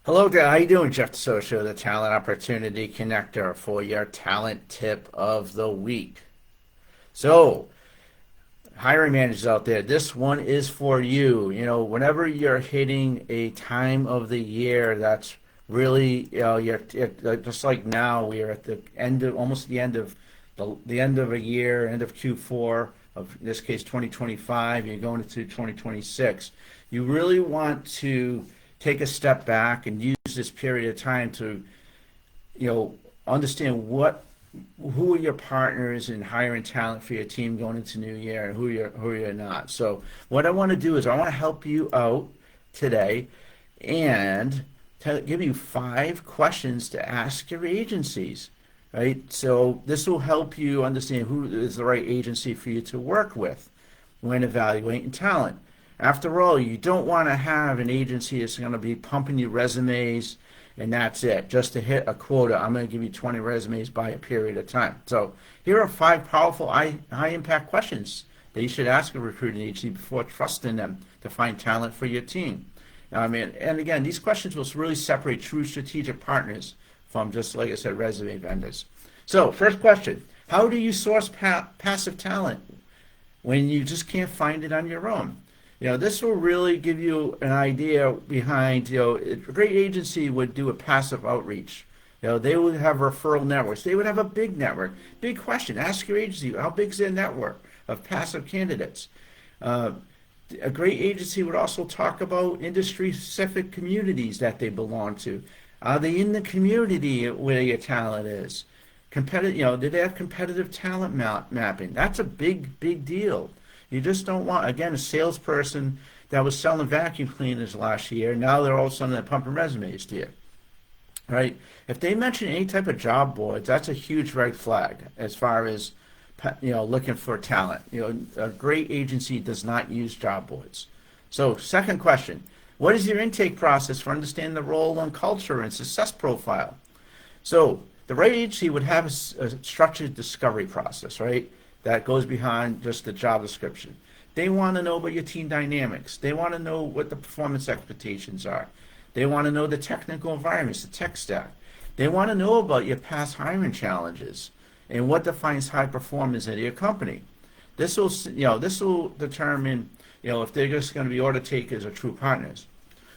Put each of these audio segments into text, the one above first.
Hello there, how you doing? Jeff DeSocio, the Talent Opportunity Connector for your talent tip of the week. So, hiring managers out there, this one is for you. Whenever you're hitting a time of the year that's really, just like now, we are at the end of almost the end of the end of a year, end of Q4 of in this case 2025. You're going into 2026. You really want to take a step back and use this period of time to you know, understand who are your partners in hiring talent for your team going into new year and who you're not. So what I want to do is I want to help you out today and give you 5 questions to ask your agencies. Right? So this will help you understand who is the right agency for you to work with when evaluating talent. After all, you don't want to have an agency that's going to be pumping you resumes and that's it. Just to hit a quota, I'm going to give you 20 resumes by a period of time. So here are 5 powerful, high impact questions that you should ask a recruiting agency before trusting them to find talent for your team. And again, these questions will really separate true strategic partners from just, like I said, resume vendors. So first question, how do you source passive talent when you just can't find it on your own? This will really give you an idea behind, a great agency would do a passive outreach. They would have referral networks. They would have a big network. Big question. Ask your agency, how big is their network of passive candidates? A great agency would also talk about industry-specific communities that they belong to. Are they in the community where your talent is? Do they have competitive talent mapping? That's a big, big deal. You just don't want, again, a salesperson that was selling vacuum cleaners last year. Now they're all of a sudden pumping resumes to you, right? If they mention any type of job boards, that's a huge red flag as far as looking for talent. A great agency does not use job boards. So, second question: what is your intake process for understanding the role and culture and success profile? So, the right agency would have a structured discovery process, right? That goes behind just the job description. They want to know about your team dynamics. They want to know what the performance expectations are. They want to know the technical environments, the tech stack. They want to know about your past hiring challenges and what defines high performance at your company. This will determine, if they're just going to be order takers or true partners.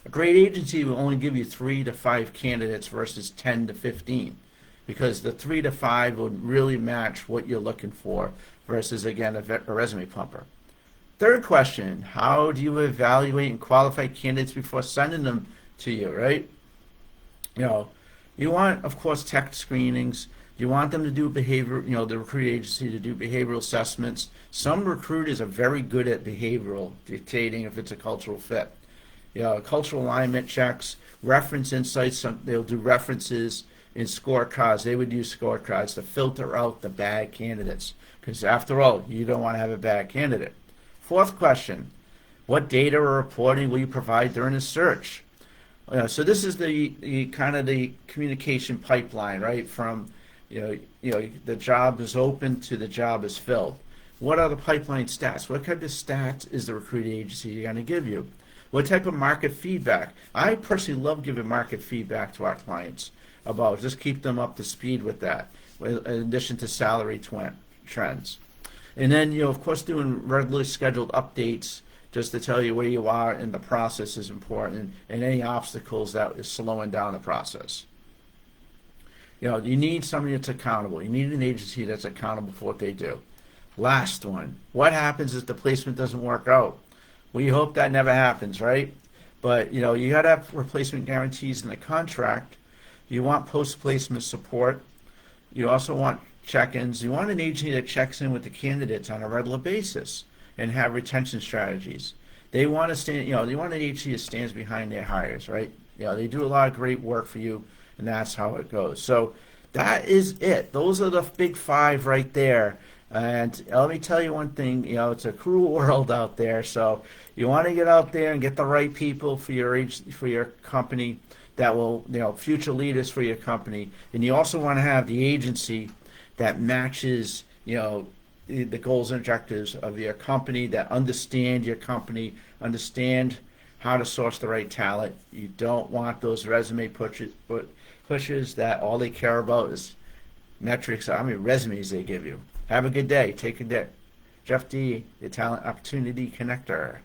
A great agency will only give you 3 to 5 candidates versus 10 to 15 because the 3 to 5 would really match what you're looking for versus, again, a resume pumper. Third question, how do you evaluate and qualify candidates before sending them to you, right? You want, of course, tech screenings. You want them to do behavior, the recruiting agency to do behavioral assessments. Some recruiters are very good at behavioral, dictating if it's a cultural fit. Cultural alignment checks, reference insights, they'll do references in scorecards. They would use scorecards to filter out the bad candidates because, after all, you don't want to have a bad candidate. Fourth question, what data or reporting will you provide during a search? So this is the kind of the communication pipeline, right? From the job is open to the job is filled. What are the pipeline stats? What kind of stats is the recruiting agency going to give you? What type of market feedback? I personally love giving market feedback to our clients about just keep them up to speed with that, in addition to salary trends. And then, of course, doing regularly scheduled updates just to tell you where you are in the process is important, and any obstacles that is slowing down the process. You need somebody that's accountable. You need an agency that's accountable for what they do. Last one, what happens if the placement doesn't work out? We hope that never happens, right? But, you got to have replacement guarantees in the contract. You want post-placement support. You also want check-ins. You want an agency that checks in with the candidates on a regular basis and have retention strategies. They want to they want an agency that stands behind their hires, right? They do a lot of great work for you, and that's how it goes. So that is it. Those are the big 5 right there. And let me tell you one thing, it's a cruel world out there. So you want to get out there and get the right people for your company that will, future leaders for your company. And you also want to have the agency that matches, the goals and objectives of your company, that understand your company, understand how to source the right talent. You don't want those resume pushes that all they care about is metrics, how many resumes they give you. Have a good day. Take a day. Jeff D, the Talent Opportunity Connector.